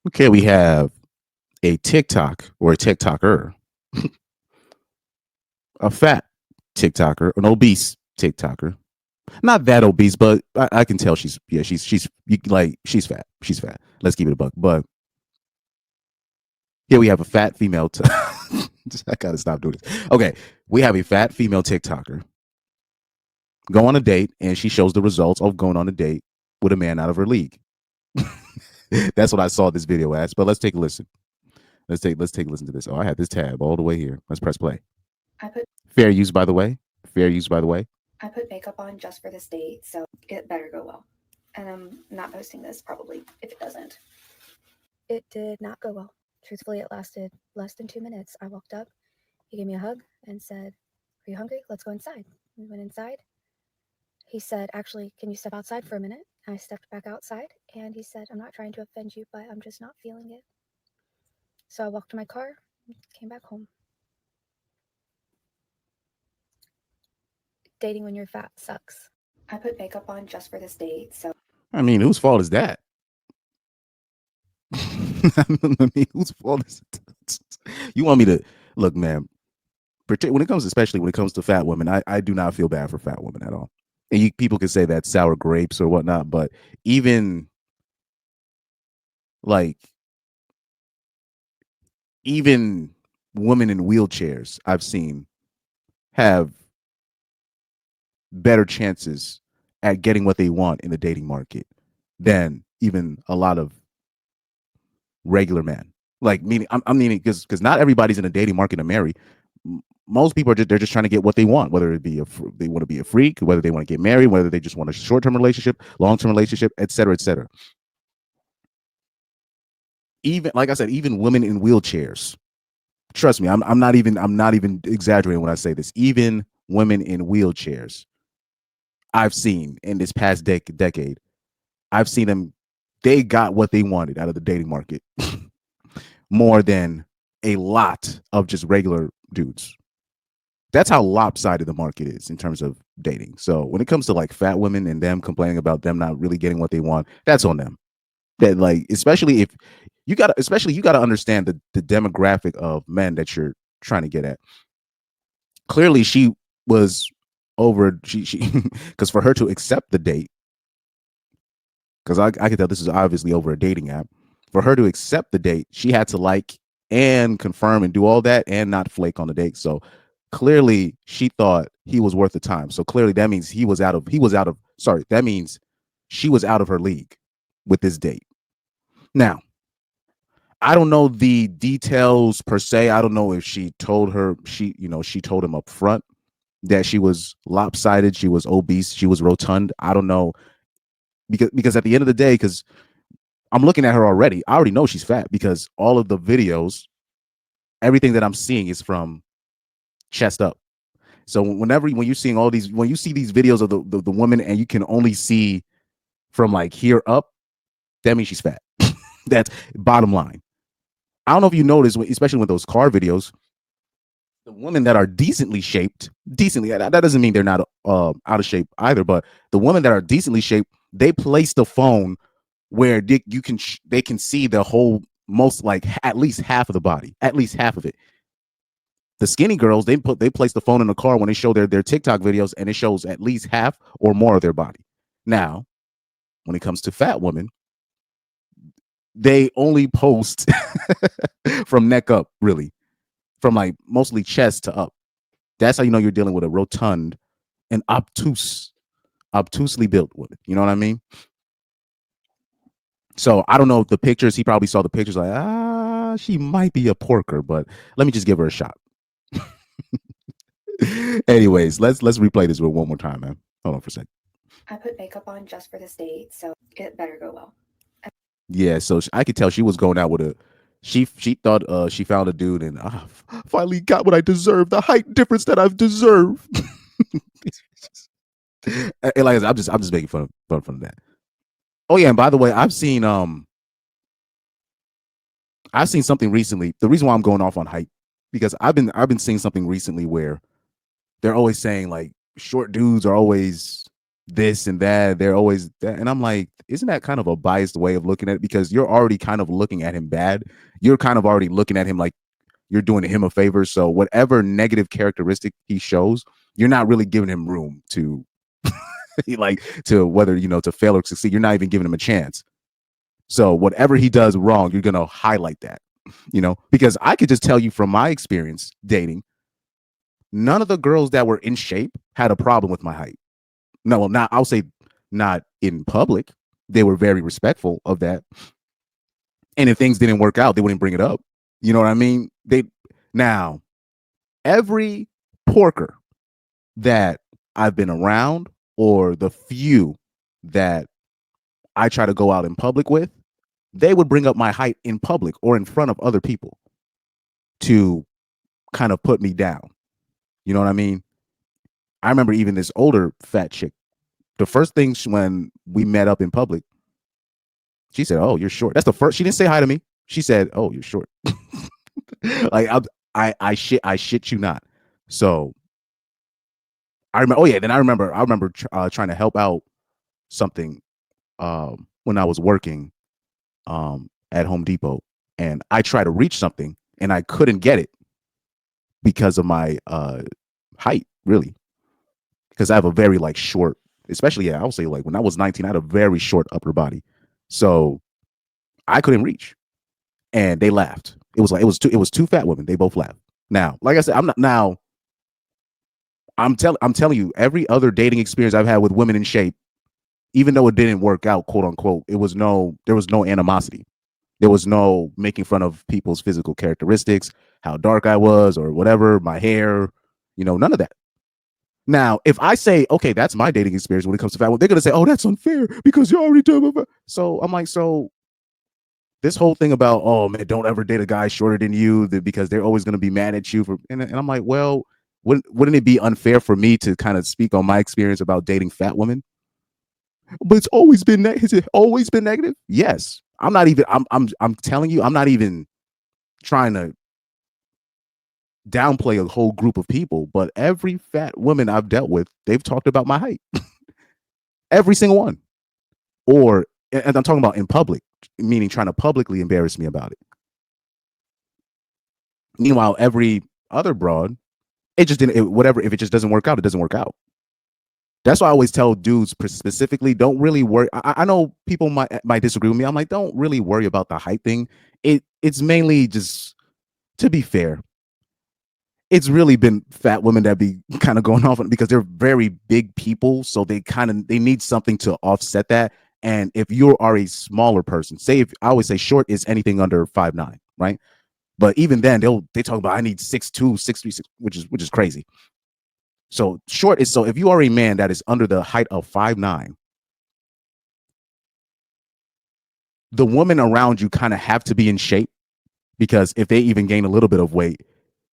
Okay, we have a TikTok or a TikToker, a fat TikToker, an obese TikToker. Not that obese, but I can tell she's fat. She's fat. Let's keep it a buck. But here we have a fat female. I gotta stop doing this. Okay, we have a fat female TikToker go on a date, and she shows the results of going on a date with a man out of her league. That's what I saw this video as. But let's take a listen. Let's take a listen to this. Oh, I have this tab all the way here. Let's press play. I put Fair use, by the way. Fair use, by the way. I put makeup on just for this date, so it better go well. And I'm not posting this probably if it doesn't. It did not go well. Truthfully, it lasted less than 2 minutes. I walked up, he gave me a hug and said, "Are you hungry? Let's go inside." We went inside. He said, "Actually, can you step outside for a minute?" I stepped back outside and he said, "I'm not trying to offend you, but I'm just not feeling it." So I walked to my car and came back home. Dating when you're fat sucks. I put makeup on just for this date, so I mean, whose fault is that? I mean, whose fault is it? You want me to look, man? When it comes, especially when it comes to fat women, I do not feel bad for fat women at all. And people can say that sour grapes or whatnot, but even like even women in wheelchairs I've seen have better chances at getting what they want in the dating market than even a lot of regular men. Like meaning, I'm meaning because not everybody's in a dating market to marry. Most people are they're just trying to get what they want, whether it be they want to be a freak, whether they want to get married, whether they just want a short term relationship, long term relationship, etc., etc. Even like I said, even women in wheelchairs. Trust me, I'm not even exaggerating when I say this. Even women in wheelchairs, I've seen in this past decade, I've seen them. They got what they wanted out of the dating market more than a lot of just regular dudes. That's how lopsided the market is in terms of dating. So when it comes to like fat women and them complaining about them not really getting what they want, that's on them. That like especially if you gotta understand the demographic of men that you're trying to get at. Clearly she was over she because for her to accept the date, because I can tell this is obviously over a dating app. For her to accept the date, she had to like and confirm and do all that and not flake on the date. So clearly she thought he was worth the time. So clearly that means that means she was out of her league with this date. Now, I don't know the details per se. I don't know if she told she told him up front that she was lopsided, she was obese, she was rotund. I don't know because at the end of the day, because I'm looking at her already. I already know she's fat because all of the videos, everything that I'm seeing is from chest up. So when you're seeing when you see these videos of the woman and you can only see from like here up, that means she's fat. That's bottom line. I don't know if you notice, especially with those car videos, the women that are decently, that doesn't mean they're not out of shape either, but the women that are decently shaped, they place the phone where they can see the whole most like at least half of the body, at least half of it. The skinny girls, they place the phone in the car when they show their TikTok videos, and it shows at least half or more of their body. Now, when it comes to fat women, they only post from neck up, really, from like mostly chest to up. That's how you know you're dealing with a rotund and obtusely built woman. You know what I mean? So I don't know if the pictures. He probably saw the pictures like, she might be a porker, but let me just give her a shot. Anyways, let's replay this one more time, man. Hold on for a second. I put makeup on just for this date, so it better go well. Yeah, so I could tell she was going out with a. She thought she found a dude and finally got what I deserved, the height difference that I've deserved. And like I said, I'm just making fun of that. Oh yeah, and by the way, I've seen something recently. The reason why I'm going off on height because I've been seeing something recently where they're always saying like short dudes are always this and that. They're always that. And I'm like, isn't that kind of a biased way of looking at it? Because you're already kind of looking at him bad. You're kind of already looking at him like you're doing him a favor. So whatever negative characteristic he shows, you're not really giving him room to like to whether to fail or succeed. You're not even giving him a chance. So whatever he does wrong, you're gonna highlight that, because I could just tell you from my experience dating, none of the girls that were in shape had a problem with my height. No, well, not I'll say not in public. They were very respectful of that. And if things didn't work out, they wouldn't bring it up. You know what I mean? Now every porker that I've been around, or the few that I try to go out in public with, they would bring up my height in public or in front of other people to kind of put me down. You know what I mean? I remember even this older fat chick. The first thing when we met up in public, she said, "Oh, you're short." That's the first. She didn't say hi to me. She said, "Oh, you're short." Like I shit you not. So I remember. Oh yeah, then I remember trying to help out something when I was working at Home Depot, and I tried to reach something and I couldn't get it because of my height, really, because I have a very like short, especially I would say like when I was 19, I had a very short upper body, so I couldn't reach, and they laughed. It was like it was two fat women. They both laughed. Now, like I said, I'm telling you, every other dating experience I've had with women in shape, even though it didn't work out, quote unquote, there was no animosity. There was no making fun of people's physical characteristics, how dark I was or whatever, my hair, none of that. Now, if I say, okay, that's my dating experience when it comes to fat women, they're going to say, oh, that's unfair because you're already doing it. So I'm like, so this whole thing about, oh man, don't ever date a guy shorter than you because they're always going to be mad at you and I'm like, well, wouldn't it be unfair for me to kind of speak on my experience about dating fat women? But it's always been has it always been negative? Yes. I'm telling you, I'm not even trying to downplay a whole group of people, but every fat woman I've dealt with, they've talked about my height. Every single one. And I'm talking about in public, meaning trying to publicly embarrass me about it. Meanwhile, every other broad, it just didn't, whatever, if it just doesn't work out, it doesn't work out. That's why I always tell dudes specifically, don't really worry. I know people might disagree with me. I'm like, don't really worry about the height thing. It's mainly just, to be fair, it's really been fat women that be kind of going off because they're very big people. So they need something to offset that. And if you are a smaller person, I always say short is anything under 5'9", right? But even then they talk about, I need 6'2", 6'3", which is crazy. So short is, so if you are a man that is under the height of 5'9", the women around you kind of have to be in shape, because if they even gain a little bit of weight,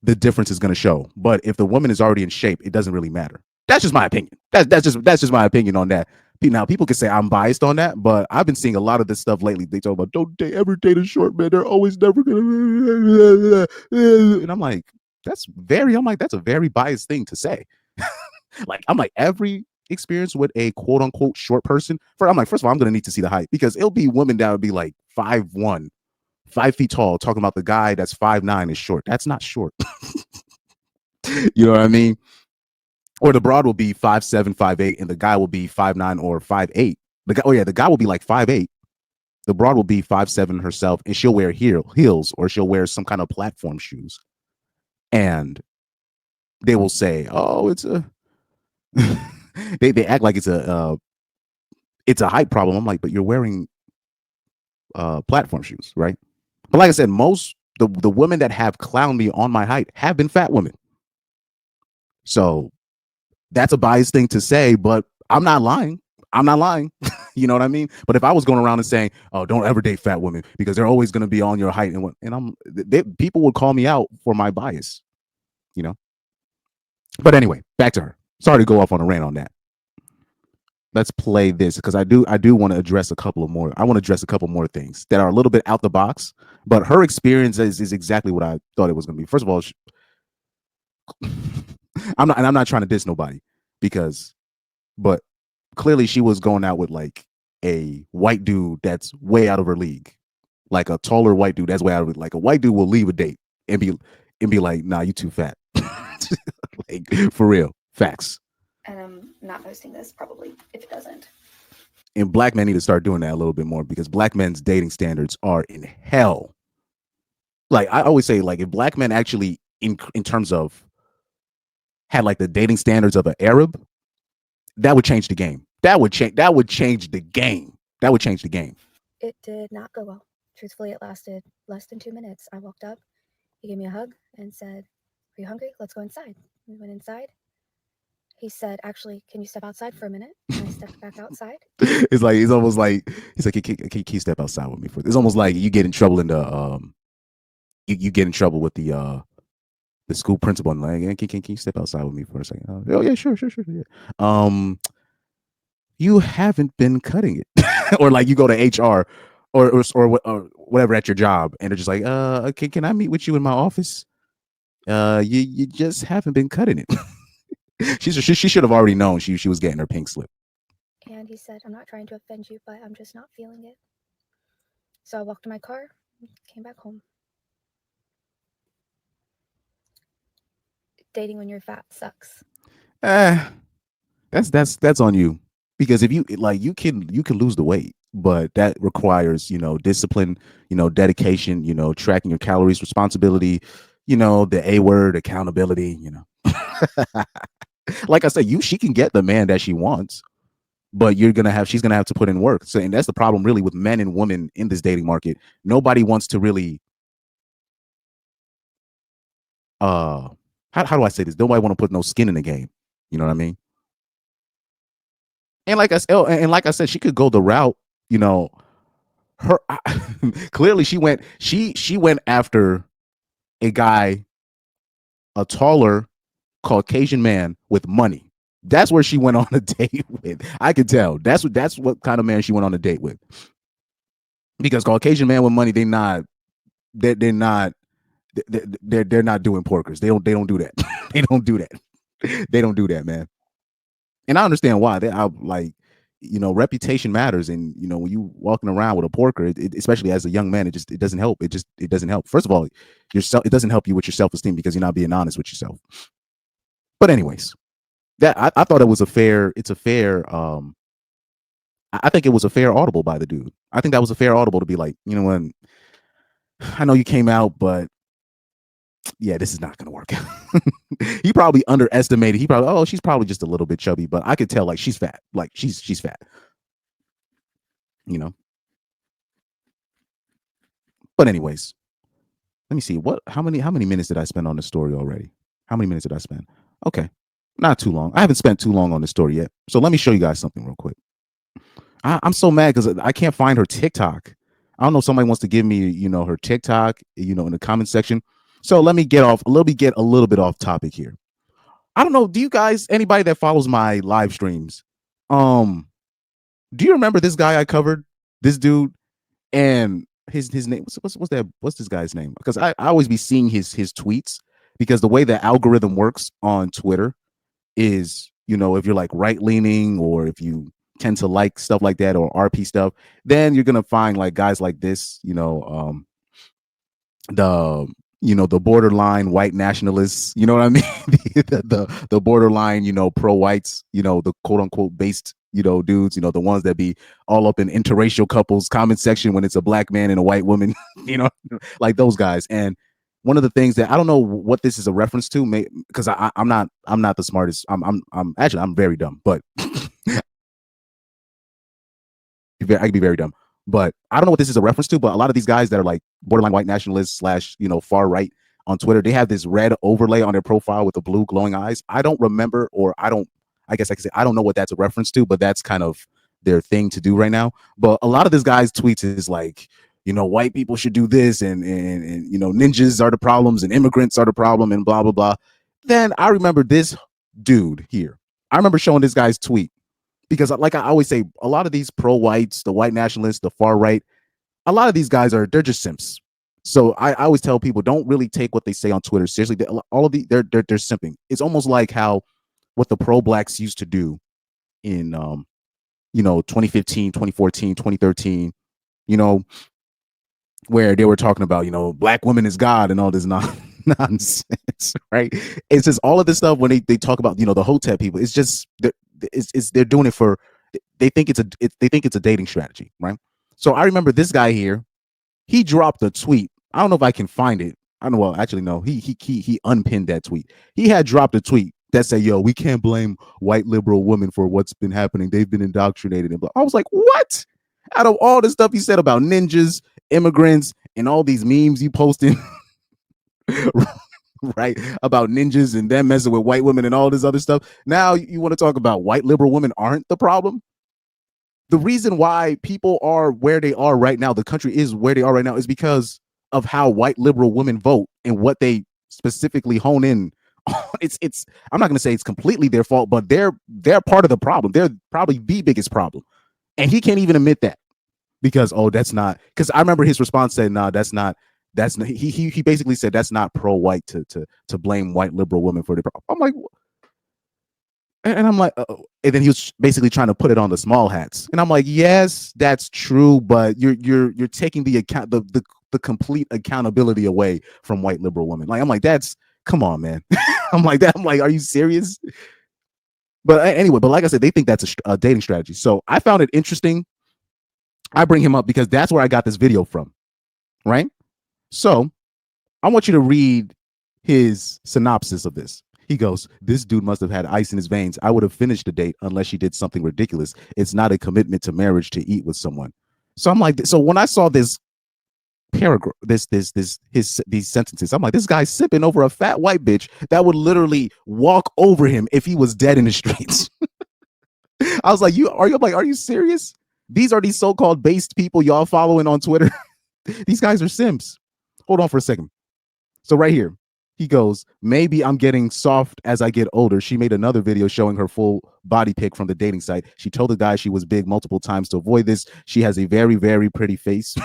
the difference is going to show. But if the woman is already in shape, it doesn't really matter. That's just my opinion. That's just my opinion on that. Now, people can say I'm biased on that, but I've been seeing a lot of this stuff lately. They talk about, don't ever date a short man. They're always never gonna. And I'm like, that's a very biased thing to say. Like, I'm like, every experience with a quote unquote short person, I'm like, first of all, I'm gonna need to see the height, because it'll be women that would be like 5'1", 5 feet tall, talking about the guy that's 5'9" is short. That's not short. You know what I mean? Or the broad will be 5'7", 5'8", and the guy will be 5'9" or 5'8". The guy will be like 5'8". The broad will be 5'7" herself, and she'll wear heels, or she'll wear some kind of platform shoes. And they will say, "Oh, it's a." They act like it's a height problem. I'm like, but you're wearing platform shoes, right? But like I said, most the women that have clowned me on my height have been fat women. So that's a biased thing to say, but I'm not lying. You know what I mean? But if I was going around and saying, "Oh, don't ever date fat women because they're always going to be on your height," people would call me out for my bias, you know. But anyway, back to her. Sorry to go off on a rant on that. Let's play this, because I do want to address a couple more things that are a little bit out the box, but her experience is exactly what I thought it was going to be. First of all, I'm not trying to diss nobody, but clearly she was going out with like a white dude that's way out of her league, like a taller white dude that's way out of it. Like a white dude will leave a date and be like, nah, you too fat. Like for real, facts. And I'm not posting this probably if it doesn't. And black men need to start doing that a little bit more because black men's dating standards are in hell. Like I always say, like if black men actually in terms of had like the dating standards of an Arab, that would change the game. That would change the game. That would change the game. It did not go well. Truthfully, it lasted less than 2 minutes. I walked up, he gave me a hug and said, "Are you hungry? Let's go inside." We went inside. He said, "Actually, can you step outside for a minute?" And I stepped back outside. It's almost like he's like, can you step outside with me for this? It's almost like you get in trouble in the you get in trouble with the school principal and like, can you step outside with me for a second? Oh yeah, sure. Yeah. You haven't been cutting it, or like you go to HR or whatever at your job, and they're just like, can I meet with you in my office? You just haven't been cutting it. she should have already known she was getting her pink slip. And he said, "I'm not trying to offend you, but I'm just not feeling it." So I walked to my car, came back home. Dating when you're fat sucks. That's on you, because if you like you can lose the weight, but that requires discipline, dedication, tracking your calories, responsibility, the A word, accountability. Like I said, she can get the man that she wants, but she's gonna have to put in work. So, and that's the problem really with men and women in this dating market. Nobody wants to really how do I say this? Nobody want to put no skin in the game. You know what I mean? And like I said, she could go the route, her clearly she went after a guy, a taller Caucasian man with money. That's where she went on a date with. I could tell. That's what kind of man she went on a date with. Because Caucasian man with money, they're not doing porkers. They don't do that. They don't do that. They don't do that, man. And I understand why. Reputation matters, and when you walking around with a porker, especially as a young man, it doesn't help. It doesn't help. First of all, it doesn't help you with your self-esteem because you're not being honest with yourself. But anyways, I thought it was a fair. It's a fair. I think it was a fair audible by the dude. I think that was a fair audible to be like, what? I know you came out, but yeah, this is not going to work. He probably underestimated. She's probably just a little bit chubby, but I could tell like she's fat. Like she's fat. But anyways, let me see how many minutes did I spend on the story already? How many minutes did I spend? Okay, not too long. I haven't spent too long on the story yet. So let me show you guys something real quick. I'm so mad because I can't find her TikTok. I don't know if somebody wants to give me, her TikTok, in the comment section. So let me get a little bit off topic here. I don't know. Do you guys, anybody that follows my live streams, do you remember this guy I covered? This dude, and his name. What's this guy's name? Because I always be seeing his tweets, because the way the algorithm works on Twitter is, if you're like right leaning, or if you tend to like stuff like that, or RP stuff, then you're gonna find like guys like this, the borderline white nationalists, you know what I mean? the borderline, pro whites, the quote unquote based, dudes, the ones that be all up in interracial couples comment section when it's a black man and a white woman, like those guys. And one of the things that I don't know what this is a reference to, because I'm not the smartest. I'm actually, I'm very dumb, but I can be very dumb. But I don't know what this is a reference to, but a lot of these guys that are like borderline white nationalists / far right on Twitter, they have this red overlay on their profile with the blue glowing eyes. I don't remember, or I guess I can say I don't know what that's a reference to, but that's kind of their thing to do right now. But a lot of this guy's tweets is like, white people should do this, and ninjas are the problems, and immigrants are the problem, and blah blah blah. Then I remember this dude here. I remember showing this guy's tweet, because like I always say, a lot of these pro whites, the white nationalists, the far right, a lot of these guys they're just simps. So I always tell people, don't really take what they say on Twitter seriously. All of they're simping. It's almost like what the pro blacks used to do in 2015, 2014, 2013, you know, where they were talking about, black women is God and all this nonsense, right? It's just all of this stuff when they talk about, the Hotep people. It's just they're doing it for they think they think it's a dating strategy, right? So I remember this guy here. He dropped a tweet. I don't know if I can find it. I don't know. Well, actually, no. He unpinned that tweet. He had dropped a tweet that said, "Yo, we can't blame white liberal women for what's been happening. They've been indoctrinated." And I was like, "What?" Out of all the stuff he said about ninjas, immigrants, and all these memes he posted, right, about ninjas and them messing with white women and all this other stuff. Now you want to talk about white liberal women aren't the problem? The reason why people are where they are right now, the country is where they are right now, is because of how white liberal women vote and what they specifically hone in on. It's I'm not going to say it's completely their fault, but they're part of the problem. They're probably the biggest problem, and he can't even admit that because that's not, because I remember his response said, "No, that's not." He basically said that's not pro-white to blame white liberal women for the problem. I'm like, and I'm like, and then he was basically trying to put it on the small hats, and I'm like, yes, that's true, but you're taking the account the complete accountability away from white liberal women. Like, I'm like, come on, man. I'm like that. I'm like, are you serious? But anyway, but like I said, they think that's a dating strategy. So I found it interesting. I bring him up because that's where I got this video from, right? So I want you to read his synopsis of this. He goes, "This dude must have had ice in his veins. I would have finished the date unless she did something ridiculous. It's not a commitment to marriage to eat with someone." So I'm like, so when I saw this paragraph, these sentences, I'm like, this guy's sipping over a fat white bitch that would literally walk over him if he was dead in the streets. I was like, are you serious? These are these so-called based people y'all following on Twitter. These guys are simps. Hold on for a second. So right here, he goes, "Maybe I'm getting soft as I get older." She made another video showing her full body pic from the dating site. She told the guy she was big multiple times to avoid this. She has a very, very pretty face,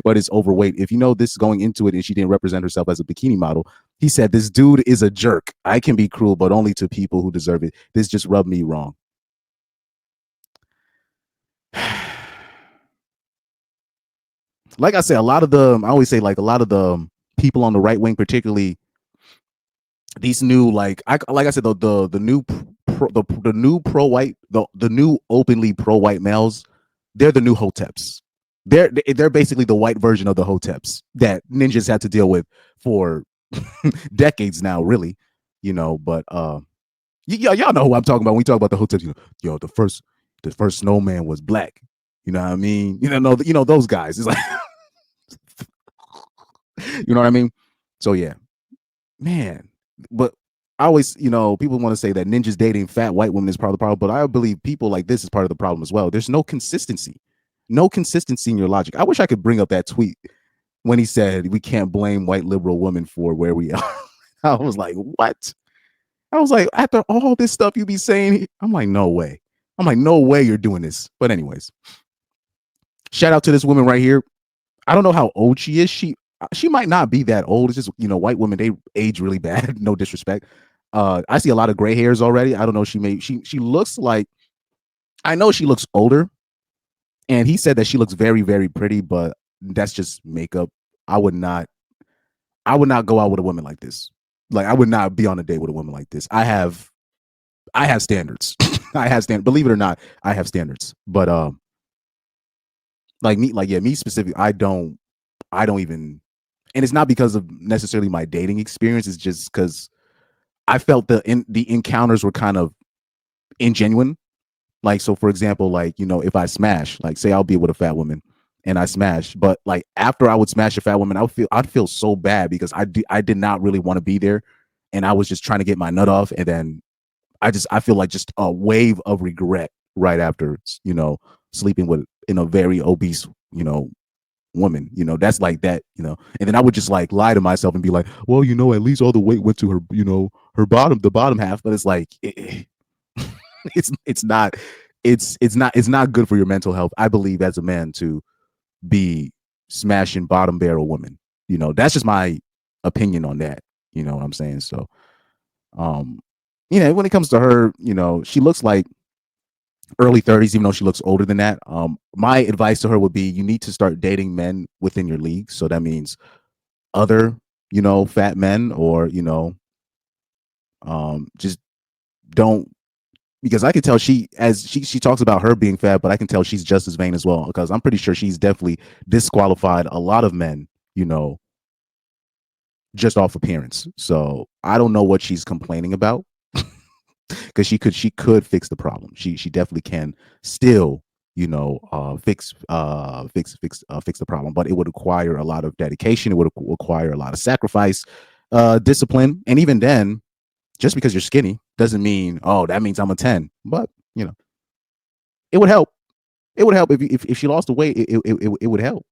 but is overweight. If you know this going into it and she didn't represent herself as a bikini model, he said, "This dude is a jerk. I can be cruel, but only to people who deserve it. This just rubbed me wrong." Like I said, I always say, like, a lot of the people on the right wing, particularly these new, like I said, the new pro white, the new openly pro white males, they're the new Hoteps. They're basically the white version of the Hoteps that ninjas had to deal with for decades now, really. But y'all know who I'm talking about when we talk about the Hoteps. The first snowman was black. You know what I mean? Those guys. It's like, you know what I mean? So yeah, man. But I always, people want to say that ninjas dating fat white women is part of the problem, but I believe people like this is part of the problem as well. There's no consistency in your logic. I wish I could bring up that tweet when he said we can't blame white liberal women for where we are. I was like, what? I was like, after all this stuff you be saying, I'm like, no way. I'm like, no way you're doing this. But anyways, shout out to this woman right here. I don't know how old she is. She might not be that old. It's just, white women, they age really bad. No disrespect. I see a lot of gray hairs already. I don't know. She looks like, I know she looks older. And he said that she looks very, very pretty, but that's just makeup. I would not go out with a woman like this. Like, I would not be on a date with a woman like this. I have standards. I have standards. Believe it or not, I have standards. But me specifically, I don't even, and it's not because of necessarily my dating experience. It's just because I felt the encounters were kind of ingenuine. Like, so for example, like, if I smash, like, say I'll be with a fat woman and I smash, but like after I would smash a fat woman, I'd feel so bad because I did not really want to be there, and I was just trying to get my nut off, and then I feel like just a wave of regret right after, sleeping with a very obese, woman, that's like that, and then I would just like lie to myself and be like, well, at least all the weight went to her, the bottom half, but it's like, it's not good for your mental health, I believe, as a man, to be smashing bottom barrel women. That's just my opinion on that. You know what I'm saying? So when it comes to her, she looks like early 30s, even though she looks older than that. My advice to her would be you need to start dating men within your league. So that means other, fat men, or, just don't, because I can tell she talks about her being fat, but I can tell she's just as vain as well, because I'm pretty sure she's definitely disqualified a lot of men, just off appearance. So I don't know what she's complaining about, because she could fix the problem. She definitely can still, fix the problem, but it would require a lot of dedication. It would require a lot of sacrifice, discipline, and even then, just because you're skinny doesn't mean, oh, that means I'm a 10. But it would help. It would help if she lost the weight. It would help.